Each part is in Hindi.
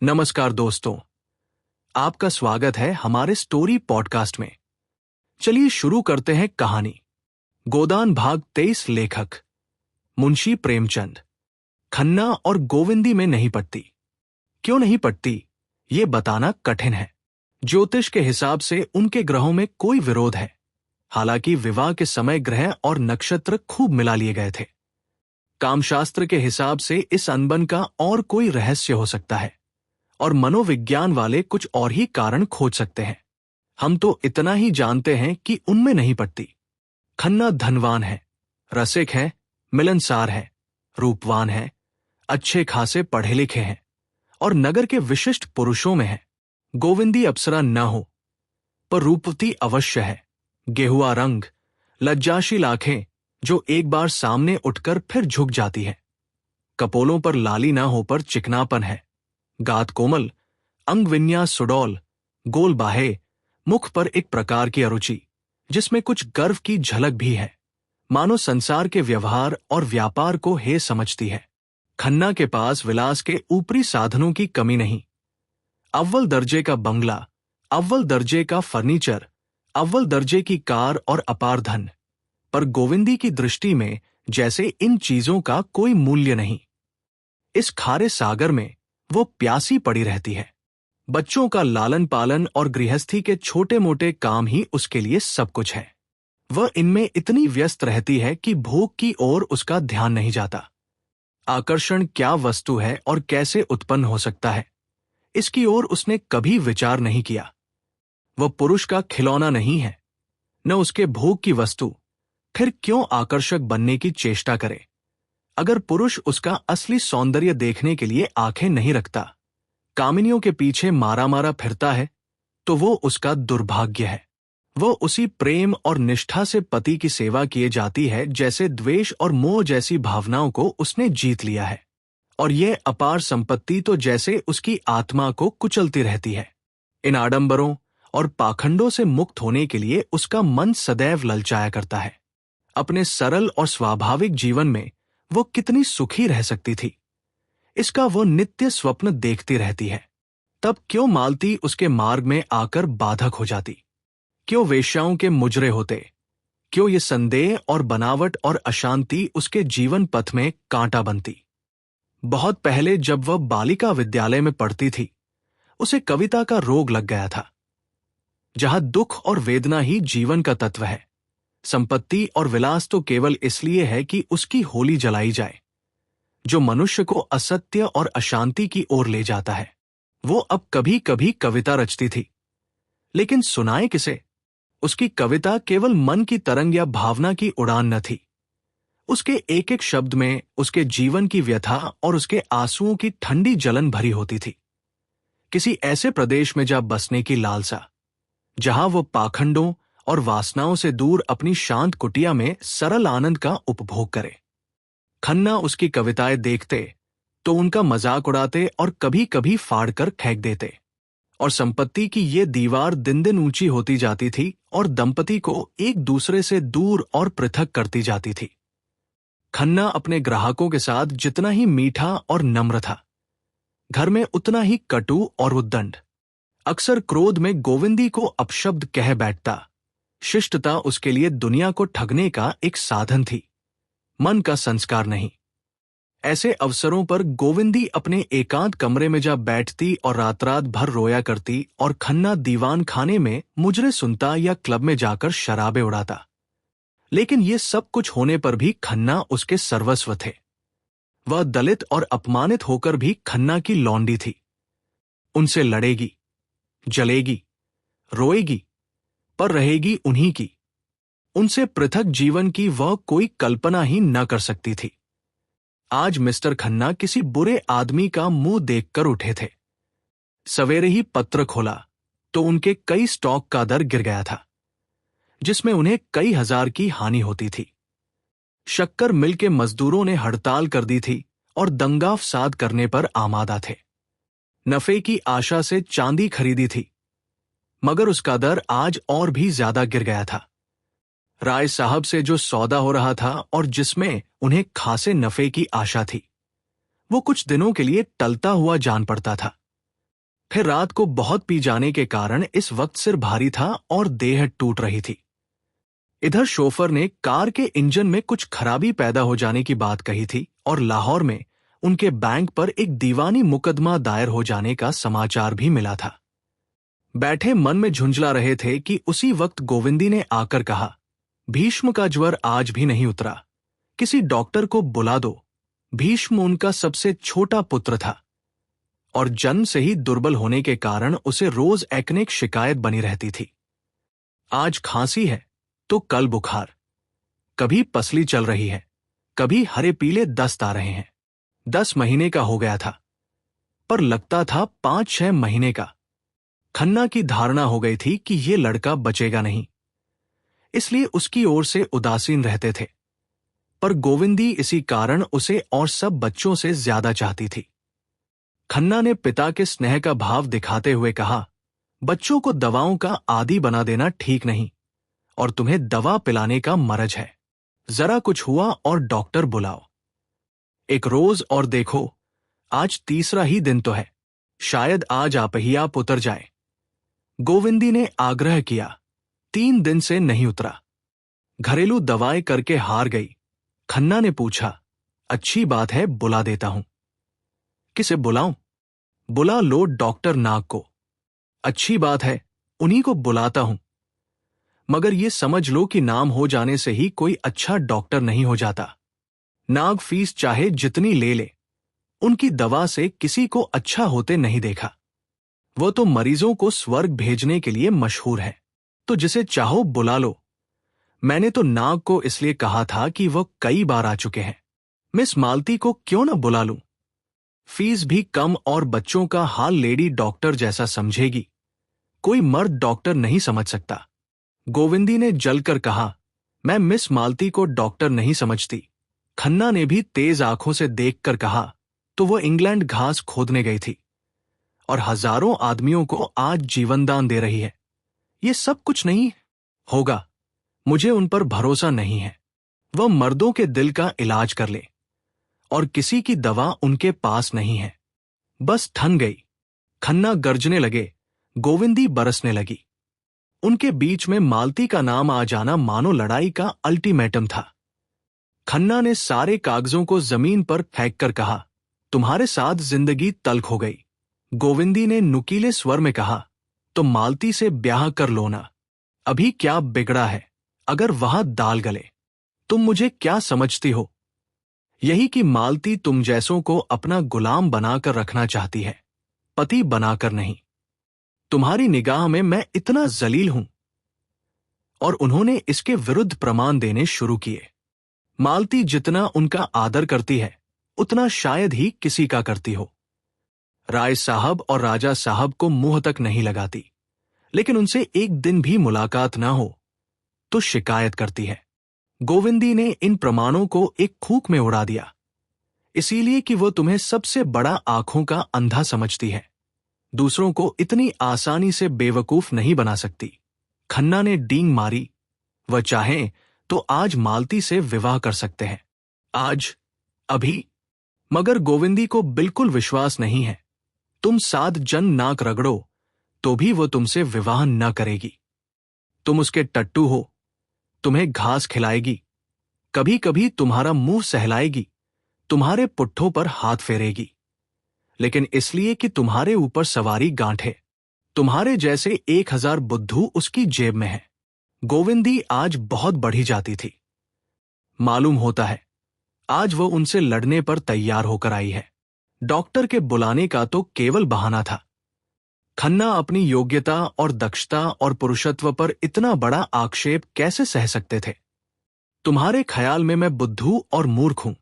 नमस्कार दोस्तों, आपका स्वागत है हमारे स्टोरी पॉडकास्ट में। चलिए शुरू करते हैं कहानी। गोदान भाग 23। लेखक मुंशी प्रेमचंद। खन्ना और गोविंदी में नहीं पटती। क्यों नहीं पटती, ये बताना कठिन है। ज्योतिष के हिसाब से उनके ग्रहों में कोई विरोध है। हालांकि विवाह के समय ग्रह और नक्षत्र खूब मिला लिए गए थे। कामशास्त्र के हिसाब से इस अनबन का और कोई रहस्य हो सकता है और मनोविज्ञान वाले कुछ और ही कारण खोज सकते हैं। हम तो इतना ही जानते हैं कि उनमें नहीं पटती। खन्ना धनवान है, रसिक है, मिलनसार है, रूपवान है, अच्छे खासे पढ़े लिखे हैं और नगर के विशिष्ट पुरुषों में है। गोविंदी अप्सरा न हो, पर रूपवती अवश्य है। गेहुआ रंग, लज्जाशील आंखें जो एक बार सामने उठकर फिर झुक जाती है। कपोलों पर लाली न हो पर चिकनापन है। गात कोमल, अंग विन्यास सुडौल, गोल बाहे, मुख पर एक प्रकार की अरुचि जिसमें कुछ गर्व की झलक भी है। मानो संसार के व्यवहार और व्यापार को हे समझती है। खन्ना के पास विलास के ऊपरी साधनों की कमी नहीं। अव्वल दर्जे का बंगला, अव्वल दर्जे का फर्नीचर, अव्वल दर्जे की कार और अपार धन, पर गोविंदी की दृष्टि में जैसे इन चीजों का कोई मूल्य नहीं। इस खारे सागर में वो प्यासी पड़ी रहती है। बच्चों का लालन पालन और गृहस्थी के छोटे मोटे काम ही उसके लिए सब कुछ है। वह इनमें इतनी व्यस्त रहती है कि भोग की ओर उसका ध्यान नहीं जाता। आकर्षण क्या वस्तु है और कैसे उत्पन्न हो सकता है, इसकी ओर उसने कभी विचार नहीं किया। वह पुरुष का खिलौना नहीं है, न उसके भोग की वस्तु। फिर क्यों आकर्षक बनने की चेष्टा करे? अगर पुरुष उसका असली सौंदर्य देखने के लिए आंखें नहीं रखता, कामिनियों के पीछे मारा मारा फिरता है, तो वो उसका दुर्भाग्य है। वो उसी प्रेम और निष्ठा से पति की सेवा किए जाती है जैसे द्वेष और मोह जैसी भावनाओं को उसने जीत लिया है। और ये अपार संपत्ति तो जैसे उसकी आत्मा को कुचलती रहती है। इन आडंबरों और पाखंडों से मुक्त होने के लिए उसका मन सदैव ललचाया करता है। अपने सरल और स्वाभाविक जीवन में वो कितनी सुखी रह सकती थी, इसका वो नित्य स्वप्न देखती रहती है। तब क्यों मालती उसके मार्ग में आकर बाधक हो जाती? क्यों वेश्याओं के मुजरे होते? क्यों ये संदेह और बनावट और अशांति उसके जीवन पथ में कांटा बनती? बहुत पहले जब वह बालिका विद्यालय में पढ़ती थी, उसे कविता का रोग लग गया था। जहां दुख और वेदना ही जीवन का तत्व है, संपत्ति और विलास तो केवल इसलिए है कि उसकी होली जलाई जाए, जो मनुष्य को असत्य और अशांति की ओर ले जाता है। वो अब कभी कभी कविता रचती थी, लेकिन सुनाए किसे? उसकी कविता केवल मन की तरंग या भावना की उड़ान न थी। उसके एक एक शब्द में उसके जीवन की व्यथा और उसके आंसुओं की ठंडी जलन भरी होती थी। किसी ऐसे प्रदेश में जा बसने की लालसा, जहां वो पाखंडों और वासनाओं से दूर अपनी शांत कुटिया में सरल आनंद का उपभोग करे। खन्ना उसकी कविताएं देखते तो उनका मजाक उड़ाते और कभी कभी फाड़ कर फेंक देते, और संपत्ति की ये दीवार दिन दिन ऊंची होती जाती थी और दंपति को एक दूसरे से दूर और पृथक करती जाती थी। खन्ना अपने ग्राहकों के साथ जितना ही मीठा और नम्र था, घर में उतना ही कटु और उद्दंड। अक्सर क्रोध में गोविंदी को अपशब्द कह बैठता। शिष्टता उसके लिए दुनिया को ठगने का एक साधन थी, मन का संस्कार नहीं। ऐसे अवसरों पर गोविंदी अपने एकांत कमरे में जा बैठती और रात रात भर रोया करती, और खन्ना दीवान खाने में मुजरे सुनता या क्लब में जाकर शराबे उड़ाता। लेकिन ये सब कुछ होने पर भी खन्ना उसके सर्वस्व थे। वह दलित और अपमानित होकर भी खन्ना की लौंडी थी। उनसे लड़ेगी, जलेगी, रोएगी, पर रहेगी उन्हीं की। उनसे पृथक जीवन की वह कोई कल्पना ही न कर सकती थी। आज मिस्टर खन्ना किसी बुरे आदमी का मुंह देखकर उठे थे। सवेरे ही पत्र खोला तो उनके कई स्टॉक का दर गिर गया था, जिसमें उन्हें कई हजार की हानि होती थी। शक्कर मिल के मजदूरों ने हड़ताल कर दी थी और दंगा फसाद करने पर आमादा थे। नफे की आशा से चांदी खरीदी थी, मगर उसका दर आज और भी ज्यादा गिर गया था। राय साहब से जो सौदा हो रहा था और जिसमें उन्हें खासे नफे की आशा थी, वो कुछ दिनों के लिए टलता हुआ जान पड़ता था। फिर रात को बहुत पी जाने के कारण इस वक्त सिर भारी था और देह टूट रही थी। इधर शोफर ने कार के इंजन में कुछ खराबी पैदा हो जाने की बात कही थी और लाहौर में उनके बैंक पर एक दीवानी मुकदमा दायर हो जाने का समाचार भी मिला था। बैठे मन में झुंझला रहे थे कि उसी वक्त गोविंदी ने आकर कहा, भीष्म का ज्वर आज भी नहीं उतरा, किसी डॉक्टर को बुला दो। भीष्म उनका सबसे छोटा पुत्र था और जन्म से ही दुर्बल होने के कारण उसे रोज एक्नेक शिकायत बनी रहती थी। आज खांसी है तो कल बुखार, कभी पसली चल रही है, कभी हरे पीले दस्त आ रहे हैं। 10 महीने का हो गया था, पर लगता था 5-6 महीने का। खन्ना की धारणा हो गई थी कि ये लड़का बचेगा नहीं, इसलिए उसकी ओर से उदासीन रहते थे। पर गोविंदी इसी कारण उसे और सब बच्चों से ज्यादा चाहती थी। खन्ना ने पिता के स्नेह का भाव दिखाते हुए कहा, बच्चों को दवाओं का आदी बना देना ठीक नहीं और तुम्हें दवा पिलाने का मरज है। जरा कुछ हुआ और डॉक्टर बुलाओ। एक रोज और देखो, आज तीसरा ही दिन तो है, शायद आज आप ही आप उतर जाए। गोविंदी ने आग्रह किया। 3 दिन से नहीं उतरा। घरेलू दवाएं करके हार गई। खन्ना ने पूछा, अच्छी बात है, बुला देता हूं। किसे बुलाऊं? बुला लो डॉक्टर नाग को। अच्छी बात है, उन्हीं को बुलाता हूं। मगर ये समझ लो कि नाम हो जाने से ही कोई अच्छा डॉक्टर नहीं हो जाता। नाग फीस चाहे जितनी ले ले, उनकी दवा से किसी को अच्छा होते नहीं देखा। वो तो मरीजों को स्वर्ग भेजने के लिए मशहूर है, तो जिसे चाहो बुला लो। मैंने तो नाग को इसलिए कहा था कि वो कई बार आ चुके हैं। मिस मालती को क्यों न बुला लूं? फीस भी कम और बच्चों का हाल लेडी डॉक्टर जैसा समझेगी, कोई मर्द डॉक्टर नहीं समझ सकता। गोविंदी ने जलकर कहा, मैं मिस मालती को डॉक्टर नहीं समझती। खन्ना ने भी तेज आंखों से देखकर कहा, तो वो इंग्लैंड घास खोदने गई थी और हजारों आदमियों को आज जीवनदान दे रही है। ये सब कुछ नहीं होगा, मुझे उन पर भरोसा नहीं है। वह मर्दों के दिल का इलाज कर ले और किसी की दवा उनके पास नहीं है। बस ठन गई। खन्ना गर्जने लगे, गोविंदी बरसने लगी। उनके बीच में मालती का नाम आ जाना मानो लड़ाई का अल्टीमेटम था। खन्ना ने सारे कागजों को जमीन पर फेंककर कहा, तुम्हारे साथ जिंदगी तल्ख हो गई। गोविंदी ने नुकीले स्वर में कहा, तो मालती से ब्याह कर लो ना। अभी क्या बिगड़ा है अगर वहां दाल गले? तुम मुझे क्या समझती हो? यही कि मालती तुम जैसों को अपना गुलाम बनाकर रखना चाहती है, पति बनाकर नहीं। तुम्हारी निगाह में मैं इतना जलील हूं। और उन्होंने इसके विरुद्ध प्रमाण देने शुरू किए। मालती जितना उनका आदर करती है, उतना शायद ही किसी का करती हो। राय साहब और राजा साहब को मुंह तक नहीं लगाती, लेकिन उनसे एक दिन भी मुलाकात ना हो तो शिकायत करती है। गोविंदी ने इन प्रमाणों को एक खूक में उड़ा दिया, इसीलिए कि वो तुम्हें सबसे बड़ा आंखों का अंधा समझती है, दूसरों को इतनी आसानी से बेवकूफ नहीं बना सकती। खन्ना ने डींग मारी, वह चाहें तो आज मालती से विवाह कर सकते हैं, आज, अभी। मगर गोविंदी को बिल्कुल विश्वास नहीं है। तुम 7 जन नाक रगड़ो तो भी वो तुमसे विवाह न करेगी। तुम उसके टट्टू हो, तुम्हें घास खिलाएगी, कभी कभी तुम्हारा मुंह सहलाएगी, तुम्हारे पुट्ठों पर हाथ फेरेगी, लेकिन इसलिए कि तुम्हारे ऊपर सवारी गांठे। तुम्हारे जैसे 1000 बुद्धू उसकी जेब में है। गोविंदी आज बहुत बढ़ी जाती थी। मालूम होता है आज वो उनसे लड़ने पर तैयार होकर आई है। डॉक्टर के बुलाने का तो केवल बहाना था। खन्ना अपनी योग्यता और दक्षता और पुरुषत्व पर इतना बड़ा आक्षेप कैसे सह सकते थे? तुम्हारे ख्याल में मैं बुद्धू और मूर्ख हूं,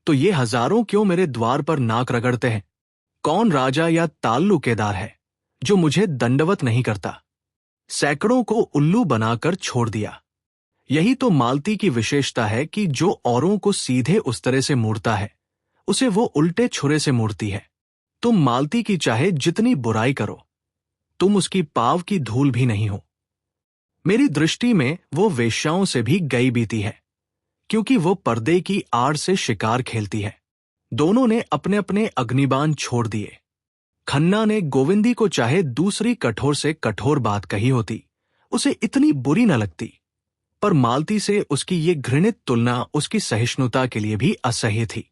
तो ये हजारों क्यों मेरे द्वार पर नाक रगड़ते हैं? कौन राजा या ताल्लुकेदार है जो मुझे दंडवत नहीं करता? सैकड़ों को उल्लू बनाकर छोड़ दिया। यही तो मालती की विशेषता है कि जो औरों को सीधे उस तरह से मूरता है, उसे वो उल्टे छुरे से मूरती है। तुम मालती की चाहे जितनी बुराई करो, तुम उसकी पांव की धूल भी नहीं हो। मेरी दृष्टि में वो वेश्याओं से भी गई बीती है, क्योंकि वो पर्दे की आड़ से शिकार खेलती है। दोनों ने अपने अपने अग्निबाण छोड़ दिए। खन्ना ने गोविंदी को चाहे दूसरी कठोर से कठोर बात कही होती, उसे इतनी बुरी न लगती, पर मालती से उसकी ये घृणित तुलना उसकी सहिष्णुता के लिए भी असह्य थी।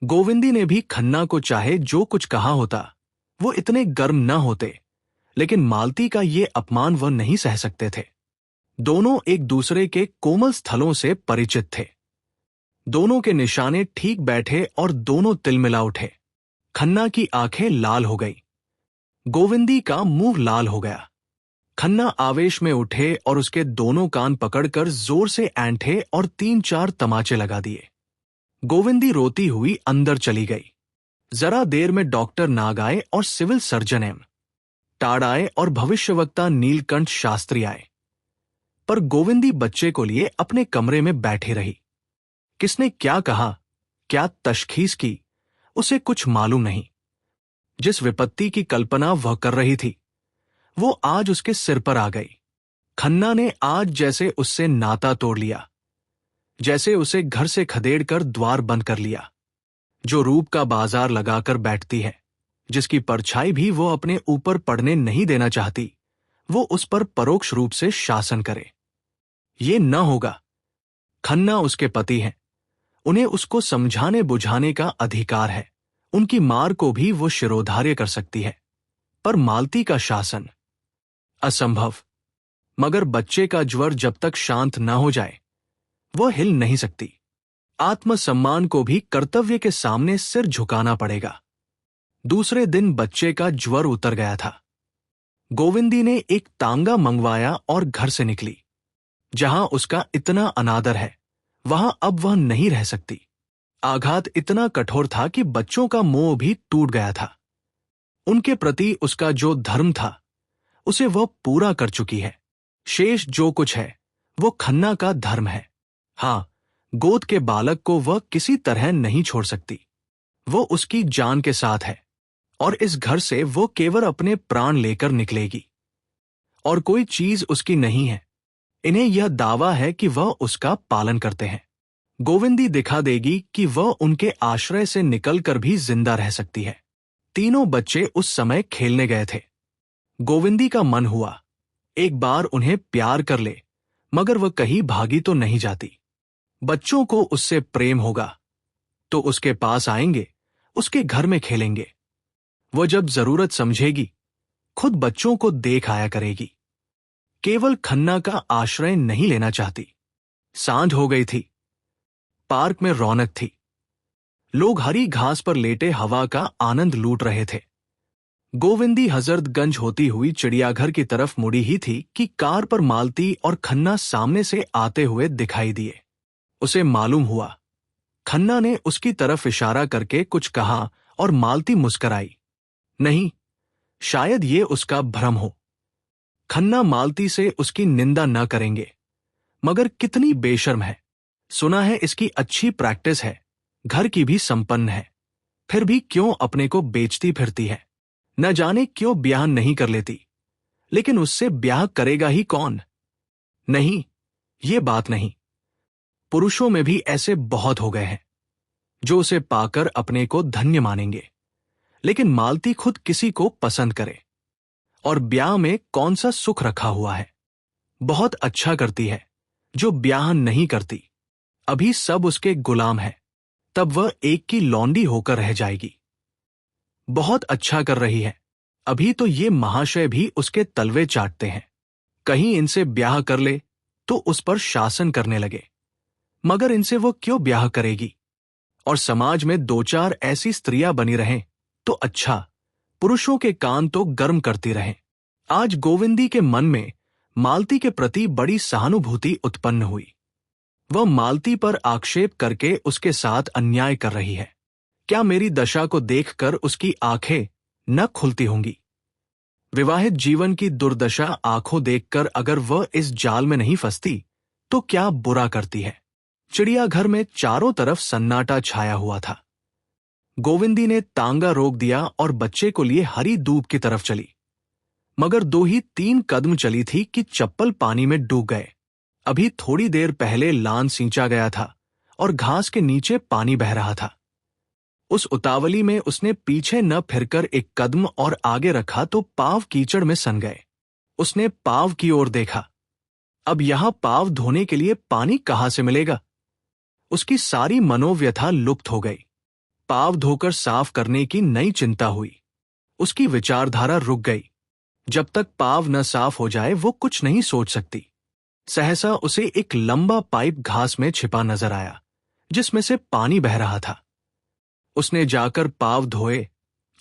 गोविंदी ने भी खन्ना को चाहे जो कुछ कहा होता, वो इतने गर्म न होते, लेकिन मालती का ये अपमान वह नहीं सह सकते थे। दोनों एक दूसरे के कोमल स्थलों से परिचित थे। दोनों के निशाने ठीक बैठे और दोनों तिलमिला उठे। खन्ना की आंखें लाल हो गई, गोविंदी का मुंह लाल हो गया। खन्ना आवेश में उठे और उसके दोनों कान पकड़कर जोर से ऐंठे और 3-4 तमाचे लगा दिए। गोविंदी रोती हुई अंदर चली गई। जरा देर में डॉक्टर नाग आए और सिविल सर्जन एम टाड़ आए और भविष्यवक्ता नीलकंठ शास्त्री आए, पर गोविंदी बच्चे को लिए अपने कमरे में बैठी रही। किसने क्या कहा, क्या तशखीस की, उसे कुछ मालूम नहीं। जिस विपत्ति की कल्पना वह कर रही थी, वो आज उसके सिर पर आ गई। खन्ना ने आज जैसे उससे नाता तोड़ लिया, जैसे उसे घर से खदेड़कर द्वार बंद कर लिया। जो रूप का बाजार लगाकर बैठती है, जिसकी परछाई भी वो अपने ऊपर पड़ने नहीं देना चाहती, वो उस पर परोक्ष रूप से शासन करे। ये न होगा। खन्ना उसके पति हैं, उन्हें उसको समझाने बुझाने का अधिकार है। उनकी मार को भी वो शिरोधार्य कर सकती है, पर मालती का शासन असंभव। मगर बच्चे का ज्वर जब तक शांत न हो जाए, वह हिल नहीं सकती। आत्मसम्मान को भी कर्तव्य के सामने सिर झुकाना पड़ेगा। दूसरे दिन बच्चे का ज्वर उतर गया था। गोविंदी ने एक तांगा मंगवाया और घर से निकली। जहां उसका इतना अनादर है, वहां अब वह नहीं रह सकती। आघात इतना कठोर था कि बच्चों का मोह भी टूट गया था। उनके प्रति उसका जो धर्म था, उसे वह पूरा कर चुकी है। शेष जो कुछ है, वो खन्ना का धर्म है। हां, गोद के बालक को वह किसी तरह नहीं छोड़ सकती। वो उसकी जान के साथ है, और इस घर से वो केवल अपने प्राण लेकर निकलेगी। और कोई चीज उसकी नहीं है। इन्हें यह दावा है कि वह उसका पालन करते हैं। गोविंदी दिखा देगी कि वह उनके आश्रय से निकलकर भी जिंदा रह सकती है। तीनों बच्चे उस समय खेलने गए थे। गोविंदी का मन हुआ एक बार उन्हें प्यार कर ले, मगर वह कहीं भागी तो नहीं जाती। बच्चों को उससे प्रेम होगा तो उसके पास आएंगे, उसके घर में खेलेंगे। वह जब जरूरत समझेगी, खुद बच्चों को देख आया करेगी। केवल खन्ना का आश्रय नहीं लेना चाहती। सांझ हो गई थी। पार्क में रौनक थी। लोग हरी घास पर लेटे हवा का आनंद लूट रहे थे। गोविंदी हजरतगंज होती हुई चिड़ियाघर की तरफ मुड़ी ही थी कि कार पर मालती और खन्ना सामने से आते हुए दिखाई दिए। उसे मालूम हुआ। खन्ना ने उसकी तरफ इशारा करके कुछ कहा और मालती मुस्कराई। नहीं, शायद ये उसका भ्रम हो। खन्ना मालती से उसकी निंदा न करेंगे, मगर कितनी बेशर्म है। सुना है इसकी अच्छी प्रैक्टिस है, घर की भी संपन्न है, फिर भी क्यों अपने को बेचती फिरती है। न जाने क्यों ब्याह नहीं कर लेती। लेकिन उससे ब्याह करेगा ही कौन? नहीं, ये बात नहीं। पुरुषों में भी ऐसे बहुत हो गए हैं जो उसे पाकर अपने को धन्य मानेंगे। लेकिन मालती खुद किसी को पसंद करे, और ब्याह में कौन सा सुख रखा हुआ है। बहुत अच्छा करती है जो ब्याह नहीं करती। अभी सब उसके गुलाम है, तब वह एक की लौंडी होकर रह जाएगी। बहुत अच्छा कर रही है। अभी तो ये महाशय भी उसके तलवे चाटते हैं। कहीं इनसे ब्याह कर ले तो उस पर शासन करने लगे। मगर इनसे वो क्यों ब्याह करेगी? और समाज में 2-4 ऐसी स्त्रियां बनी रहें तो अच्छा, पुरुषों के कान तो गर्म करती रहें। आज गोविंदी के मन में मालती के प्रति बड़ी सहानुभूति उत्पन्न हुई। वह मालती पर आक्षेप करके उसके साथ अन्याय कर रही है। क्या मेरी दशा को देखकर उसकी आंखें न खुलती होंगी? विवाहित जीवन की दुर्दशा आंखों देखकर अगर वह इस जाल में नहीं फंसती तो क्या बुरा करती है। चिड़ियाघर में चारों तरफ सन्नाटा छाया हुआ था। गोविंदी ने तांगा रोक दिया और बच्चे को लिए हरी दूब की तरफ चली। मगर 2 ही 3 कदम चली थी कि चप्पल पानी में डूब गए। अभी थोड़ी देर पहले लान सींचा गया था और घास के नीचे पानी बह रहा था। उस उतावली में उसने पीछे न फिरकर एक कदम और आगे रखा तो पांव कीचड़ में सन गए। उसने पांव की ओर देखा। अब यहां पांव धोने के लिए पानी कहां से मिलेगा? उसकी सारी मनोव्यथा लुप्त हो गई। पांव धोकर साफ करने की नई चिंता हुई। उसकी विचारधारा रुक गई। जब तक पांव न साफ हो जाए वो कुछ नहीं सोच सकती। सहसा उसे एक लंबा पाइप घास में छिपा नजर आया, जिसमें से पानी बह रहा था। उसने जाकर पांव धोए,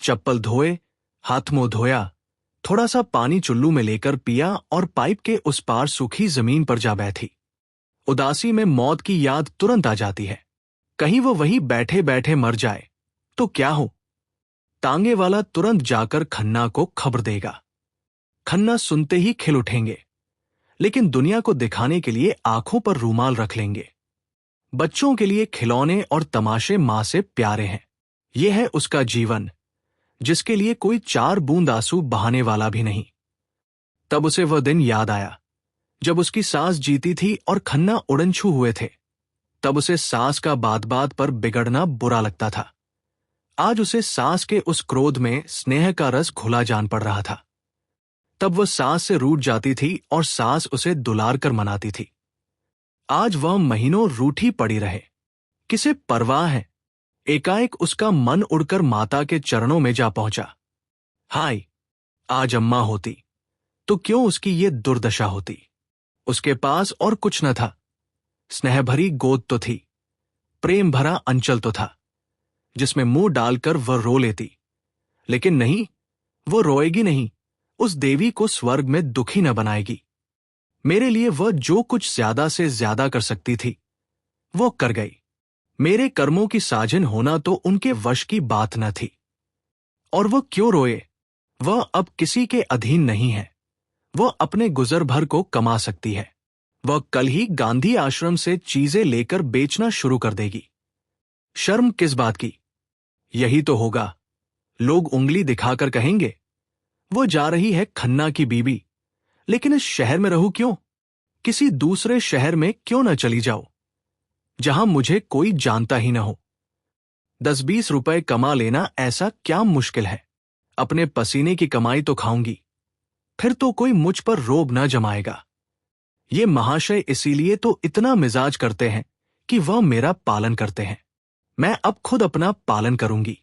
चप्पल धोए, हाथ मुंह धोया, थोड़ा सा पानी चुल्लू में लेकर पिया और पाइप के उस पार सूखी जमीन पर जा बैठी। उदासी में मौत की याद तुरंत आ जाती है। कहीं वो वहीं बैठे बैठे मर जाए तो क्या हो? तांगे वाला तुरंत जाकर खन्ना को खबर देगा। खन्ना सुनते ही खिल उठेंगे, लेकिन दुनिया को दिखाने के लिए आंखों पर रूमाल रख लेंगे। बच्चों के लिए खिलौने और तमाशे मां से प्यारे हैं। यह है उसका जीवन, जिसके लिए कोई 4 बूंद आंसू बहाने वाला भी नहीं। तब उसे वह दिन याद आया जब उसकी सास जीती थी और खन्ना उड़नछू हुए थे। तब उसे सास का बात बात पर बिगड़ना बुरा लगता था। आज उसे सास के उस क्रोध में स्नेह का रस घुला जान पड़ रहा था। तब वह सास से रूठ जाती थी और सास उसे दुलार कर मनाती थी। आज वह महीनों रूठी पड़ी रहे, किसे परवाह है? एकाएक उसका मन उड़कर माता के चरणों में जा पहुंचा। हाय, आज अम्मा होती तो क्यों उसकी ये दुर्दशा होती? उसके पास और कुछ न था। स्नेह भरी गोद तो थी, प्रेम भरा अंचल तो था, जिसमें मुंह डालकर वह रो लेती। लेकिन नहीं, वो रोएगी नहीं। उस देवी को स्वर्ग में दुखी न बनाएगी। मेरे लिए वह जो कुछ ज्यादा से ज्यादा कर सकती थी, वो कर गई। मेरे कर्मों की साजिन होना तो उनके वश की बात न थी। और वह क्यों रोए? वह अब किसी के अधीन नहीं है। वह अपने गुजर भर को कमा सकती है। वह कल ही गांधी आश्रम से चीजें लेकर बेचना शुरू कर देगी। शर्म किस बात की? यही तो होगा, लोग उंगली दिखाकर कहेंगे, वो जा रही है खन्ना की बीबी। लेकिन इस शहर में रहूं क्यों? किसी दूसरे शहर में क्यों न चली जाओ, जहां मुझे कोई जानता ही न हो। 10-20 रुपए कमा लेना ऐसा क्या मुश्किल है? अपने पसीने की कमाई तो खाऊंगी, फिर तो कोई मुझ पर रोब न जमाएगा। ये महाशय इसीलिए तो इतना मिजाज करते हैं कि वह मेरा पालन करते हैं। मैं अब खुद अपना पालन करूंगी।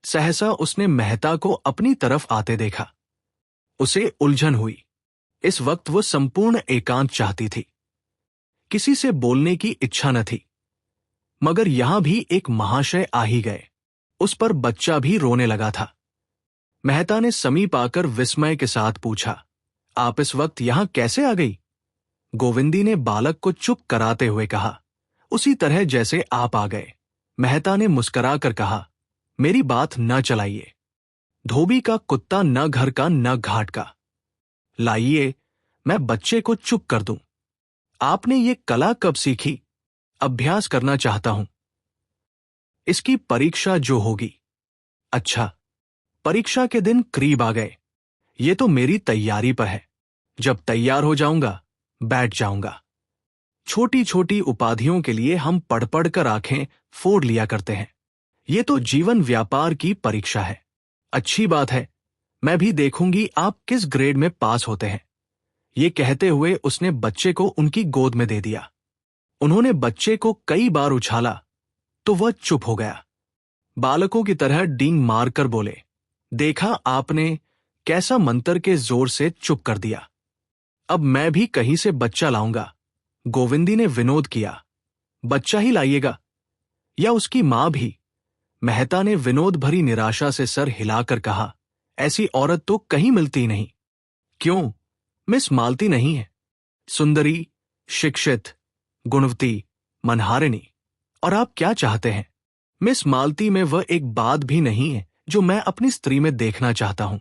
सहसा उसने मेहता को अपनी तरफ आते देखा। उसे उलझन हुई। इस वक्त वो संपूर्ण एकांत चाहती थी। किसी से बोलने की इच्छा न थी। मगर यहां भी एक महाशय आ ही गए। उस पर बच्चा भी रोने लगा था। मेहता ने समीप आकर विस्मय के साथ पूछा, आप इस वक्त यहां कैसे आ गई? गोविंदी ने बालक को चुप कराते हुए कहा, उसी तरह जैसे आप आ गए। मेहता ने मुस्कुराकर कहा, मेरी बात न चलाइए। धोबी का कुत्ता न घर का न घाट का। लाइए, मैं बच्चे को चुप कर दूं। आपने ये कला कब सीखी? अभ्यास करना चाहता हूं। इसकी परीक्षा जो होगी। अच्छा, परीक्षा के दिन करीब आ गए। ये तो मेरी तैयारी पर है। जब तैयार हो जाऊंगा, बैठ जाऊंगा। छोटी छोटी उपाधियों के लिए हम पढ़ पढ़ कर आंखें फोड़ लिया करते हैं। ये तो जीवन व्यापार की परीक्षा है। अच्छी बात है, मैं भी देखूंगी आप किस ग्रेड में पास होते हैं। ये कहते हुए उसने बच्चे को उनकी गोद में दे दिया। उन्होंने बच्चे को कई बार उछाला तो वह चुप हो गया। बालकों की तरह डींग मारकर बोले, देखा आपने कैसा मंत्र के जोर से चुप कर दिया। अब मैं भी कहीं से बच्चा लाऊंगा। गोविंदी ने विनोद किया, बच्चा ही लाइएगा या उसकी मां भी? मेहता ने विनोद भरी निराशा से सर हिलाकर कहा, ऐसी औरत तो कहीं मिलती नहीं। क्यों? मिस मालती नहीं है? सुंदरी, शिक्षित, गुणवती, मनहारिणी। और आप क्या चाहते हैं? मिस मालती में वह एक बात भी नहीं है जो मैं अपनी स्त्री में देखना चाहता हूं।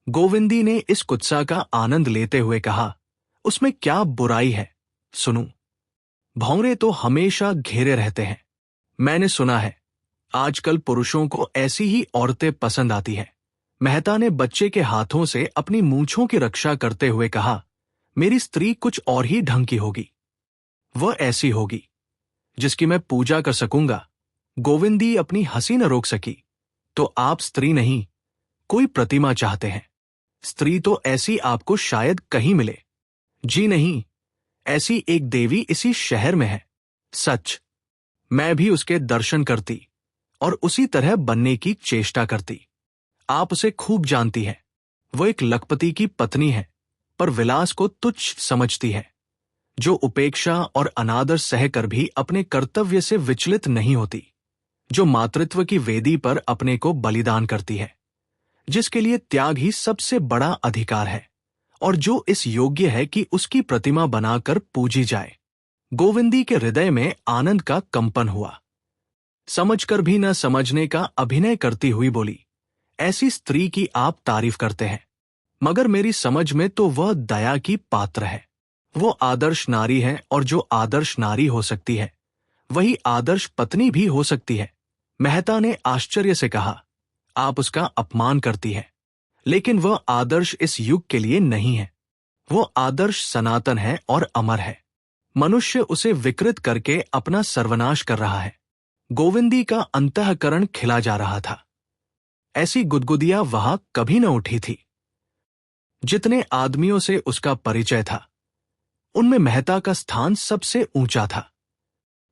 गोविंदी ने इस कुत्सा का आनंद लेते हुए कहा, उसमें क्या बुराई है? सुनूं। भौंरे तो हमेशा घेरे रहते हैं। मैंने सुना है आजकल पुरुषों को ऐसी ही औरतें पसंद आती हैं। मेहता ने बच्चे के हाथों से अपनी मूंछों की रक्षा करते हुए कहा, मेरी स्त्री कुछ और ही ढंग की होगी। वह ऐसी होगी जिसकी मैं पूजा कर सकूंगा, गोविंदी अपनी हंसी न रोक सकी। तो आप स्त्री नहीं, कोई प्रतिमा चाहते हैं? स्त्री तो ऐसी आपको शायद कहीं मिले। जी नहीं, ऐसी एक देवी इसी शहर में है। सच, मैं भी उसके दर्शन करती और उसी तरह बनने की चेष्टा करती। आप उसे खूब जानती हैं। वो एक लखपति की पत्नी है, पर विलास को तुच्छ समझती है, जो उपेक्षा और अनादर सहकर भी अपने कर्तव्य से विचलित नहीं होती, जो मातृत्व की वेदी पर अपने को बलिदान करती है, जिसके लिए त्याग ही सबसे बड़ा अधिकार है, और जो इस योग्य है कि उसकी प्रतिमा बनाकर पूजी जाए। गोविंदी के हृदय में आनंद का कंपन हुआ। समझकर भी न समझने का अभिनय करती हुई बोली, ऐसी स्त्री की आप तारीफ करते हैं, मगर मेरी समझ में तो वह दया की पात्र है। वो आदर्श नारी है, और जो आदर्श नारी हो सकती है वही आदर्श पत्नी भी हो सकती है। मेहता ने आश्चर्य से कहा, आप उसका अपमान करती है, लेकिन वह आदर्श इस युग के लिए नहीं है। वो आदर्श सनातन है और अमर है। मनुष्य उसे विकृत करके अपना सर्वनाश कर रहा है। गोविंदी का अंतःकरण खिला जा रहा था। ऐसी गुदगुदिया वहां कभी न उठी थी। जितने आदमियों से उसका परिचय था, उनमें मेहता का स्थान सबसे ऊंचा था।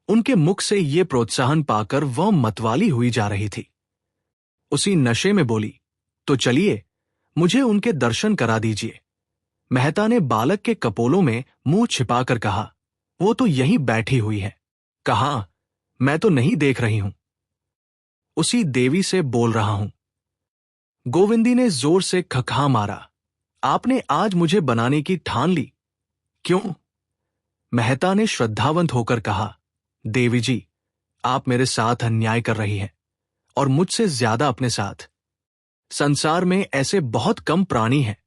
उनके मुख से ये प्रोत्साहन पाकर वह मतवाली हुई जा रही थी। उसी नशे में बोली, तो चलिए, मुझे उनके दर्शन करा दीजिए। मेहता ने बालक के कपोलों में मुंह छिपाकर कहा, वो तो यहीं बैठी हुई है। कहाँ? मैं तो नहीं देख रही हूं। उसी देवी से बोल रहा हूं। गोविंदी ने जोर से खखा मारा। आपने आज मुझे बनाने की ठान ली? क्यों? मेहता ने श्रद्धावंत होकर कहा, देवी जी, आप मेरे साथ अन्याय कर रही हैं, और मुझसे ज्यादा अपने साथ। संसार में ऐसे बहुत कम प्राणी हैं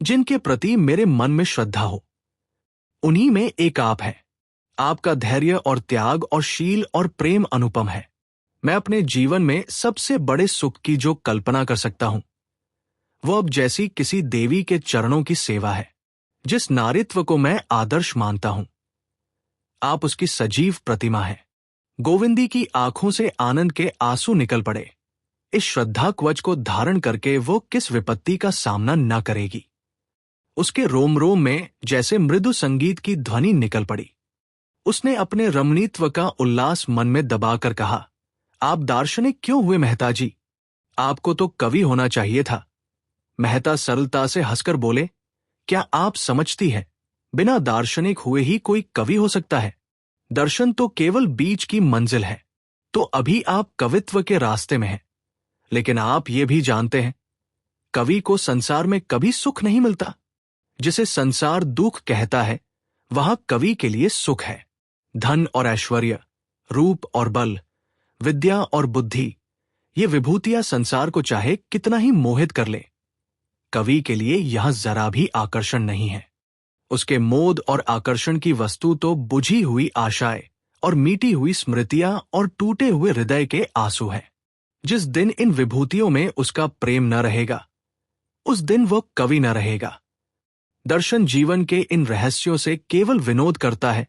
जिनके प्रति मेरे मन में श्रद्धा हो। उन्हीं में एक आप है। आपका धैर्य और त्याग और शील और प्रेम अनुपम है। मैं अपने जीवन में सबसे बड़े सुख की जो कल्पना कर सकता हूं, वो अब जैसी किसी देवी के चरणों की सेवा है, जिस नारित्व को मैं आदर्श मानता हूं। आप उसकी सजीव प्रतिमा है। गोविंदी की आंखों से आनंद के आंसू निकल पड़े। इस श्रद्धा कवच को धारण करके वो किस विपत्ति का सामना न करेगी। उसके रोम रोम में जैसे मृदु संगीत की ध्वनि निकल पड़ी। उसने अपने रमणीत्व का उल्लास मन में दबाकर कहा, आप दार्शनिक क्यों हुए मेहता जी? आपको तो कवि होना चाहिए था। मेहता सरलता से हंसकर बोले, क्या आप समझती है, बिना दार्शनिक हुए ही कोई कवि हो सकता है? दर्शन तो केवल बीच की मंजिल है। तो अभी आप कवित्व के रास्ते में हैं, लेकिन आप ये भी जानते हैं, कवि को संसार में कभी सुख नहीं मिलता। जिसे संसार दुख कहता है, वहां कवि के लिए सुख है। धन और ऐश्वर्य, रूप और बल, विद्या और बुद्धि, ये विभूतियां संसार को चाहे कितना ही मोहित कर ले, कवि के लिए यह जरा भी आकर्षण नहीं है। उसके मोद और आकर्षण की वस्तु तो बुझी हुई आशाएं और मीटी हुई स्मृतियां और टूटे हुए हृदय के आंसू है। जिस दिन इन विभूतियों में उसका प्रेम न रहेगा, उस दिन वह कवि न रहेगा। दर्शन जीवन के इन रहस्यों से केवल विनोद करता है,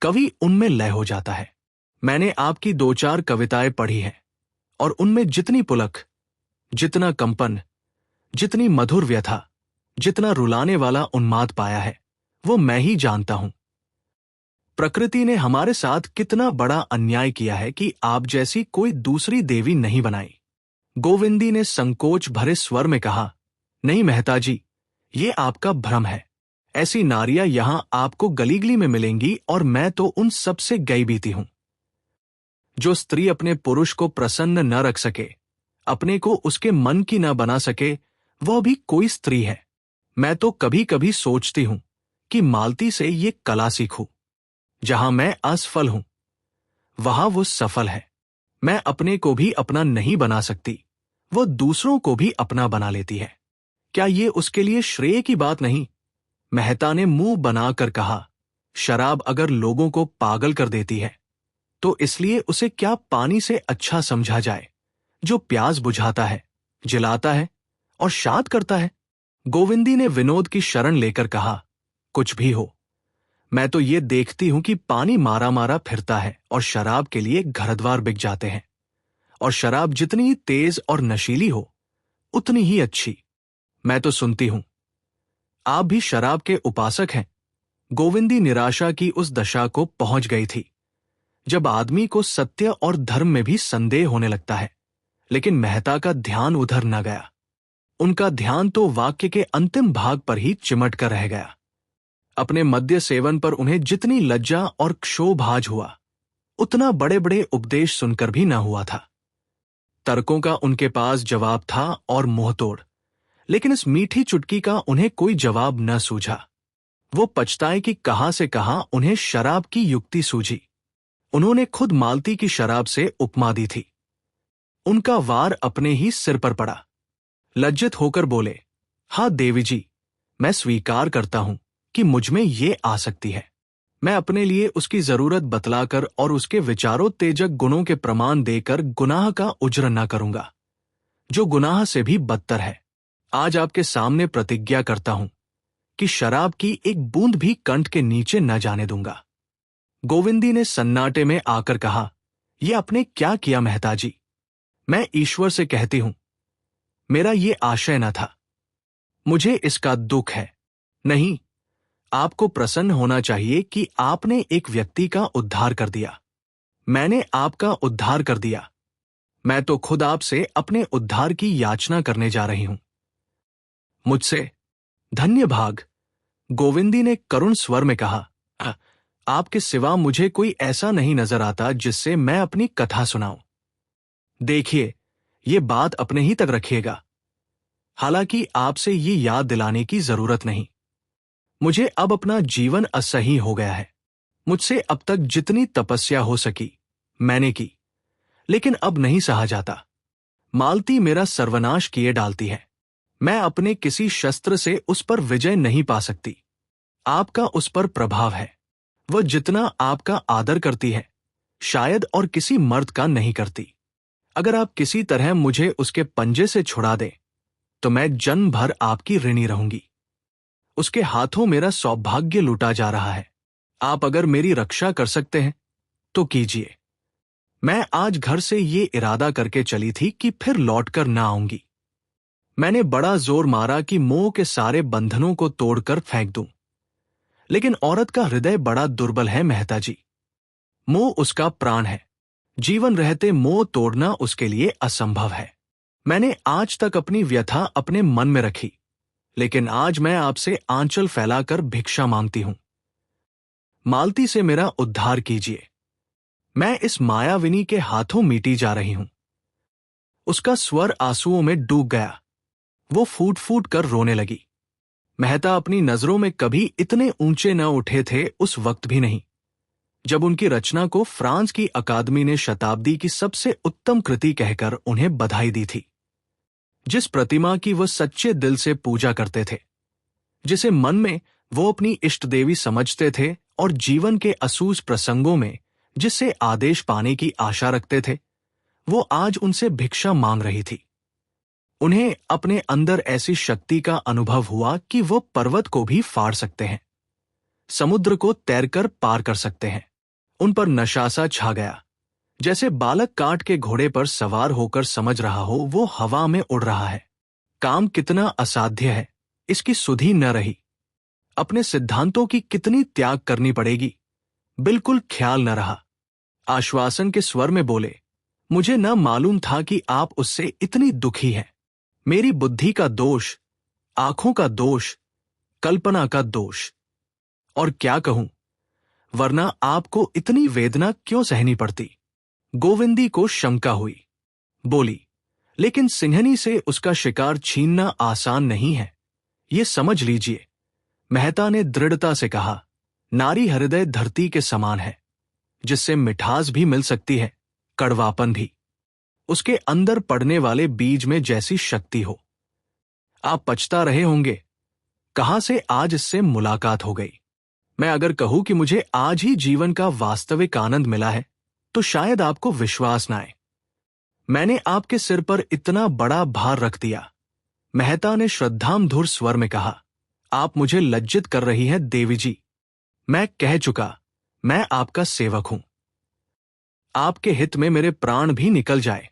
कवि उनमें लय हो जाता है। मैंने आपकी 2-4 कविताएं पढ़ी हैं, और उनमें जितनी पुलक, जितना कंपन, जितनी मधुर व्यथा, जितना रुलाने वाला उन्माद पाया है, वो मैं ही जानता हूं। प्रकृति ने हमारे साथ कितना बड़ा अन्याय किया है कि आप जैसी कोई दूसरी देवी नहीं बनाई। गोविंदी ने संकोच भरे स्वर में कहा, नहीं मेहता जी, ये आपका भ्रम है। ऐसी नारियां यहां आपको गली-गली में मिलेंगी, और मैं तो उन सबसे गई बीती हूं। जो स्त्री अपने पुरुष को प्रसन्न न रख सके, अपने को उसके मन की न बना सके, वह भी कोई स्त्री है। मैं तो कभी कभी सोचती हूं कि मालती से ये कला सीखूं। जहां मैं असफल हूं, वहां वो सफल है। मैं अपने को भी अपना नहीं बना सकती, वो दूसरों को भी अपना बना लेती है। क्या ये उसके लिए श्रेय की बात नहीं? मेहता ने मुंह बनाकर कहा, शराब अगर लोगों को पागल कर देती है, तो इसलिए उसे क्या पानी से अच्छा समझा जाए, जो प्यास बुझाता है, जिलाता है और शाद करता है। गोविंदी ने विनोद की शरण लेकर कहा, कुछ भी हो, मैं तो ये देखती हूं कि पानी मारा मारा फिरता है और शराब के लिए घर द्वार बिक जाते हैं। और शराब जितनी तेज और नशीली हो उतनी ही अच्छी। मैं तो सुनती हूं। आप भी शराब के उपासक हैं। गोविंदी निराशा की उस दशा को पहुंच गई थी जब आदमी को सत्य और धर्म में भी संदेह होने लगता है। लेकिन मेहता का ध्यान उधर न गया। उनका ध्यान तो वाक्य के अंतिम भाग पर ही चिमट कर रह गया। अपने मद्य सेवन पर उन्हें जितनी लज्जा और क्षोभाज हुआ उतना बड़े बड़े उपदेश सुनकर भी न हुआ था। तर्कों का उनके पास जवाब था और मुंहतोड़, लेकिन इस मीठी चुटकी का उन्हें कोई जवाब न सूझा। वो पछताए कि कहां से कहां उन्हें शराब की युक्ति सूझी। उन्होंने खुद मालती की शराब से उपमा दी थी। उनका वार अपने ही सिर पर पड़ा। लज्जित होकर बोले, हाँ देवी जी, मैं स्वीकार करता हूं कि मुझमें ये आसक्ति है। मैं अपने लिए उसकी जरूरत बतलाकर और उसके विचारोत्तेजक गुणों के प्रमाण देकर गुनाह का उज्र न करूंगा, जो गुनाह से भी बदतर है। आज आपके सामने प्रतिज्ञा करता हूं कि शराब की एक बूंद भी कंठ के नीचे न जाने दूंगा। गोविंदी ने सन्नाटे में आकर कहा, यह आपने क्या किया मेहता जी? मैं ईश्वर से कहती हूं, मेरा ये आशय न था। मुझे इसका दुख है। नहीं, आपको प्रसन्न होना चाहिए कि आपने एक व्यक्ति का उद्धार कर दिया। मैंने आपका उद्धार कर दिया। मैं तो खुद आपसे अपने उद्धार की याचना करने जा रही हूं। मुझसे धन्य भाग, गोविंदी ने करुण स्वर में कहा, आपके सिवा मुझे कोई ऐसा नहीं नजर आता जिससे मैं अपनी कथा सुनाऊं। देखिए, ये बात अपने ही तक रखिएगा। हालांकि आपसे ये याद दिलाने की जरूरत नहीं। मुझे अब अपना जीवन असह्य हो गया है। मुझसे अब तक जितनी तपस्या हो सकी मैंने की, लेकिन अब नहीं सहा जाता। मालती मेरा सर्वनाश किए डालती है। मैं अपने किसी शस्त्र से उस पर विजय नहीं पा सकती। आपका उस पर प्रभाव है। वह जितना आपका आदर करती है, शायद और किसी मर्द का नहीं करती। अगर आप किसी तरह मुझे उसके पंजे से छुड़ा दें, तो मैं जन्म भर आपकी ऋणी रहूंगी। उसके हाथों मेरा सौभाग्य लूटा जा रहा है। आप अगर मेरी रक्षा कर सकते हैं तो कीजिए। मैं आज घर से ये इरादा करके चली थी कि फिर लौटकर ना आऊंगी। मैंने बड़ा जोर मारा कि मोह के सारे बंधनों को तोड़कर फेंक दूं, लेकिन औरत का हृदय बड़ा दुर्बल है मेहता जी। मोह उसका प्राण है। जीवन रहते मोह तोड़ना उसके लिए असंभव है। मैंने आज तक अपनी व्यथा अपने मन में रखी, लेकिन आज मैं आपसे आंचल फैलाकर भिक्षा मांगती हूं। मालती से मेरा उद्धार कीजिए। मैं इस मायाविनी के हाथों मीटी जा रही हूं। उसका स्वर आंसुओं में डूब गया। वो फूट फूट कर रोने लगी। मेहता अपनी नजरों में कभी इतने ऊंचे न उठे थे, उस वक्त भी नहीं जब उनकी रचना को फ्रांस की अकादमी ने शताब्दी की सबसे उत्तम कृति कहकर उन्हें बधाई दी थी। जिस प्रतिमा की वह सच्चे दिल से पूजा करते थे, जिसे मन में वो अपनी इष्ट देवी समझते थे और जीवन के असूस प्रसंगों में जिससे आदेश पाने की आशा रखते थे, वो आज उनसे भिक्षा मांग रही थी। उन्हें अपने अंदर ऐसी शक्ति का अनुभव हुआ कि वो पर्वत को भी फाड़ सकते हैं, समुद्र को तैरकर पार कर सकते हैं। उन पर नशा सा छा गया, जैसे बालक काट के घोड़े पर सवार होकर समझ रहा हो वो हवा में उड़ रहा है। काम कितना असाध्य है, इसकी सुधि न रही। अपने सिद्धांतों की कितनी त्याग करनी पड़ेगी, बिल्कुल ख्याल न रहा। आश्वासन के स्वर में बोले, मुझे न मालूम था कि आप उससे इतनी दुखी हैं। मेरी बुद्धि का दोष, आंखों का दोष, कल्पना का दोष। और क्या कहूं, वरना आपको इतनी वेदना क्यों सहनी पड़ती? गोविंदी को शंका हुई। बोली, लेकिन सिंहनी से उसका शिकार छीनना आसान नहीं है, ये समझ लीजिए। मेहता ने दृढ़ता से कहा, नारी हृदय धरती के समान है, जिससे मिठास भी मिल सकती है, कड़वापन भी। उसके अंदर पड़ने वाले बीज में जैसी शक्ति हो। आप पछता रहे होंगे, कहां से आज इससे मुलाकात हो गई। मैं अगर कहूं कि मुझे आज ही जीवन का वास्तविक आनंद मिला है, तो शायद आपको विश्वास न आए। मैंने आपके सिर पर इतना बड़ा भार रख दिया। मेहता ने श्रद्धामधुर स्वर में कहा, आप मुझे लज्जित कर रही हैं देवी जी। मैं कह चुका, मैं आपका सेवक हूं। आपके हित में मेरे प्राण भी निकल जाए,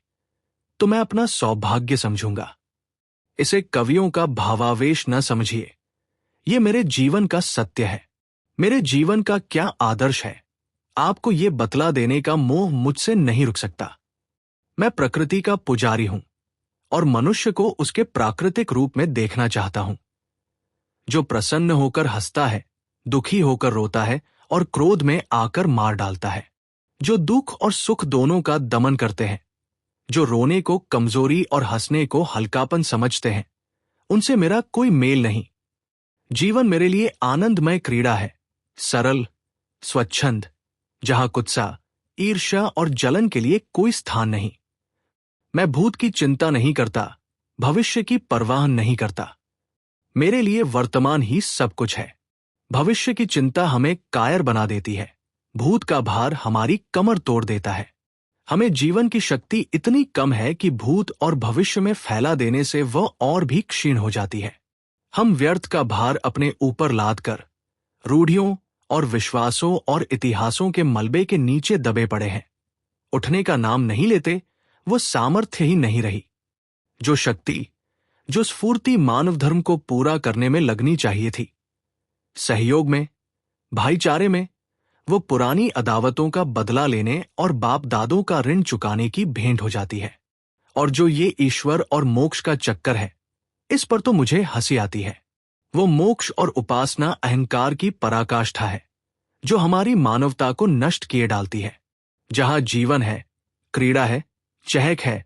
तो मैं अपना सौभाग्य समझूंगा। इसे कवियों का भावावेश न समझिए, ये मेरे जीवन का सत्य है। मेरे जीवन का क्या आदर्श है, आपको ये बतला देने का मोह मुझसे नहीं रुक सकता। मैं प्रकृति का पुजारी हूं और मनुष्य को उसके प्राकृतिक रूप में देखना चाहता हूं। जो प्रसन्न होकर हंसता है, दुखी होकर रोता है और क्रोध में आकर मार डालता है। जो दुख और सुख दोनों का दमन करते हैं, जो रोने को कमजोरी और हंसने को हल्कापन समझते हैं, उनसे मेरा कोई मेल नहीं। जीवन मेरे लिए आनंदमय क्रीड़ा है, सरल, स्वच्छंद, जहां कुत्सा, ईर्ष्या और जलन के लिए कोई स्थान नहीं। मैं भूत की चिंता नहीं करता, भविष्य की परवाह नहीं करता। मेरे लिए वर्तमान ही सब कुछ है। भविष्य की चिंता हमें कायर बना देती है, भूत का भार हमारी कमर तोड़ देता है। हमें जीवन की शक्ति इतनी कम है कि भूत और भविष्य में फैला देने से वह और भी क्षीण हो जाती है। हम व्यर्थ का भार अपने ऊपर लाद कर रूढ़ियों और विश्वासों और इतिहासों के मलबे के नीचे दबे पड़े हैं। उठने का नाम नहीं लेते, वो सामर्थ्य ही नहीं रही। जो शक्ति, जो स्फूर्ति मानव धर्म को पूरा करने में लगनी चाहिए थी, सहयोग में, भाईचारे में, वो पुरानी अदावतों का बदला लेने और बाप दादों का ऋण चुकाने की भेंट हो जाती है। और जो ये ईश्वर और मोक्ष का चक्कर है, इस पर तो मुझे हंसी आती है। वो मोक्ष और उपासना अहंकार की पराकाष्ठा है, जो हमारी मानवता को नष्ट किए डालती है। जहां जीवन है, क्रीड़ा है, चहक है,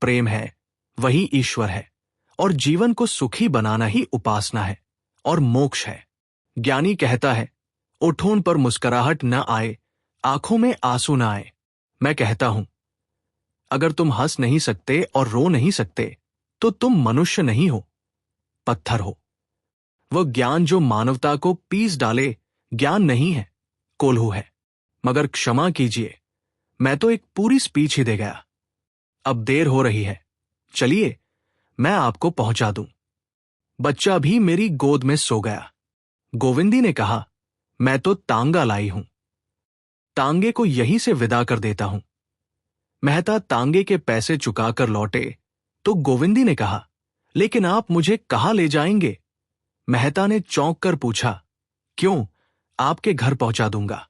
प्रेम है, वही ईश्वर है। और जीवन को सुखी बनाना ही उपासना है और मोक्ष है। ज्ञानी कहता है, ओठों पर मुस्कुराहट न आए, आंखों में आंसू न आए। मैं कहता हूं, अगर तुम हंस नहीं सकते और रो नहीं सकते, तो तुम मनुष्य नहीं हो, पत्थर हो। वह ज्ञान जो मानवता को पीस डाले, ज्ञान नहीं है, कोल्हू है। मगर क्षमा कीजिए, मैं तो एक पूरी स्पीच ही दे गया। अब देर हो रही है, चलिए मैं आपको पहुंचा दूं। बच्चा भी मेरी गोद में सो गया। गोविंदी ने कहा, मैं तो तांगा लाई हूं, तांगे को यहीं से विदा कर देता हूं। मेहता तांगे के पैसे चुकाकर लौटे तो गोविंदी ने कहा, लेकिन आप मुझे कहां ले जाएंगे? मेहता ने चौंक कर पूछा, क्यों, आपके घर पहुंचा दूंगा।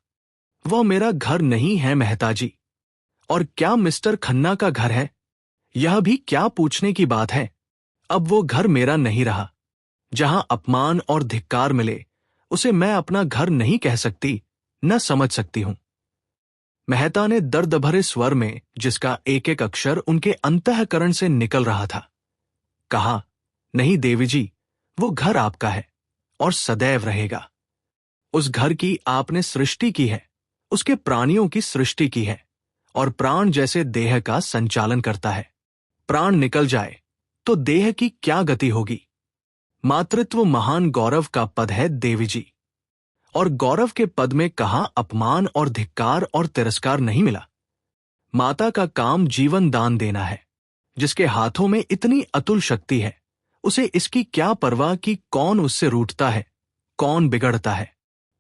वह मेरा घर नहीं है मेहता जी। और क्या मिस्टर खन्ना का घर है? यह भी क्या पूछने की बात है। अब वो घर मेरा नहीं रहा। जहां अपमान और धिक्कार मिले, उसे मैं अपना घर नहीं कह सकती, न समझ सकती हूं। मेहता ने दर्द भरे स्वर में, जिसका एक एक अक्षर उनके अंतःकरण से निकल रहा था, कहा, नहीं देवी जी, वो घर आपका है और सदैव रहेगा। उस घर की आपने सृष्टि की है, उसके प्राणियों की सृष्टि की है, और प्राण जैसे देह का संचालन करता है। प्राण निकल जाए तो देह की क्या गति होगी। मातृत्व महान गौरव का पद है देवी जी, और गौरव के पद में कहां अपमान और धिक्कार और तिरस्कार नहीं मिला। माता का काम जीवन दान देना है। जिसके हाथों में इतनी अतुल शक्ति है, उसे इसकी क्या परवाह कि कौन उससे रूठता है, कौन बिगड़ता है।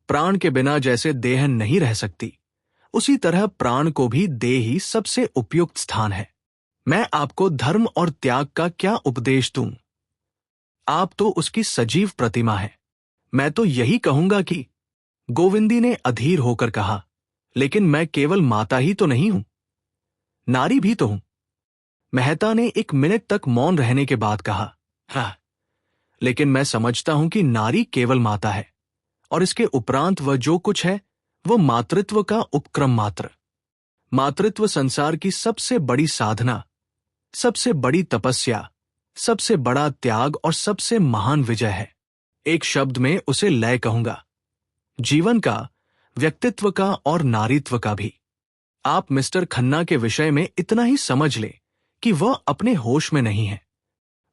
प्राण के बिना जैसे देह नहीं रह सकती, उसी तरह प्राण को भी देह ही सबसे उपयुक्त स्थान है। मैं आपको धर्म और त्याग का क्या उपदेश दूं? आप तो उसकी सजीव प्रतिमा है। मैं तो यही कहूंगा कि, गोविंदी ने अधीर होकर कहा, लेकिन मैं केवल माता ही तो नहीं हूं, नारी भी तो हूं। मेहता ने एक मिनट तक मौन रहने के बाद कहा, हाँ, लेकिन मैं समझता हूं कि नारी केवल माता है, और इसके उपरांत वह जो कुछ है, वो मातृत्व का उपक्रम मात्र। मातृत्व संसार की सबसे बड़ी साधना, सबसे बड़ी तपस्या, सबसे बड़ा त्याग और सबसे महान विजय है। एक शब्द में उसे लय कहूंगा, जीवन का, व्यक्तित्व का और नारीत्व का भी। आप मिस्टर खन्ना के विषय में इतना ही समझ ले कि वह अपने होश में नहीं है।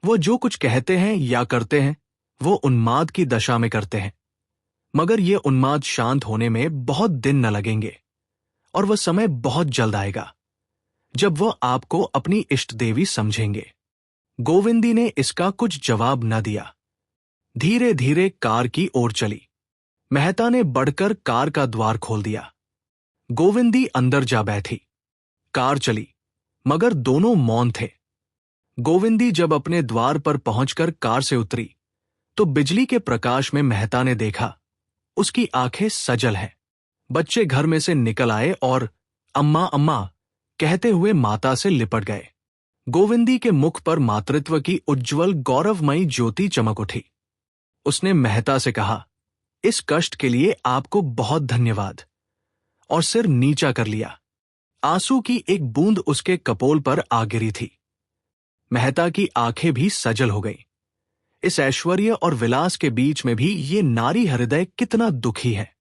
वो जो कुछ कहते हैं या करते हैं, वो उन्माद की दशा में करते हैं। मगर ये उन्माद शांत होने में बहुत दिन न लगेंगे, और वह समय बहुत जल्द आएगा जब वह आपको अपनी इष्ट देवी समझेंगे। गोविंदी ने इसका कुछ जवाब न दिया। धीरे धीरे कार की ओर चली। मेहता ने बढ़कर कार का द्वार खोल दिया। गोविंदी अंदर जा बैठी। कार चली, मगर दोनों मौन थे। गोविंदी जब अपने द्वार पर पहुंचकर कार से उतरी तो बिजली के प्रकाश में मेहता ने देखा उसकी आंखें सजल हैं। बच्चे घर में से निकल आए और अम्मा अम्मा कहते हुए माता से लिपट गए। गोविंदी के मुख पर मातृत्व की उज्जवल गौरवमयी ज्योति चमक उठी। उसने मेहता से कहा, इस कष्ट के लिए आपको बहुत धन्यवाद, और सिर नीचा कर लिया। आंसू की एक बूंद उसके कपोल पर आ गिरी थी। मेहता की आंखें भी सजल हो गईं। इस ऐश्वर्य और विलास के बीच में भी ये नारी हृदय कितना दुखी है।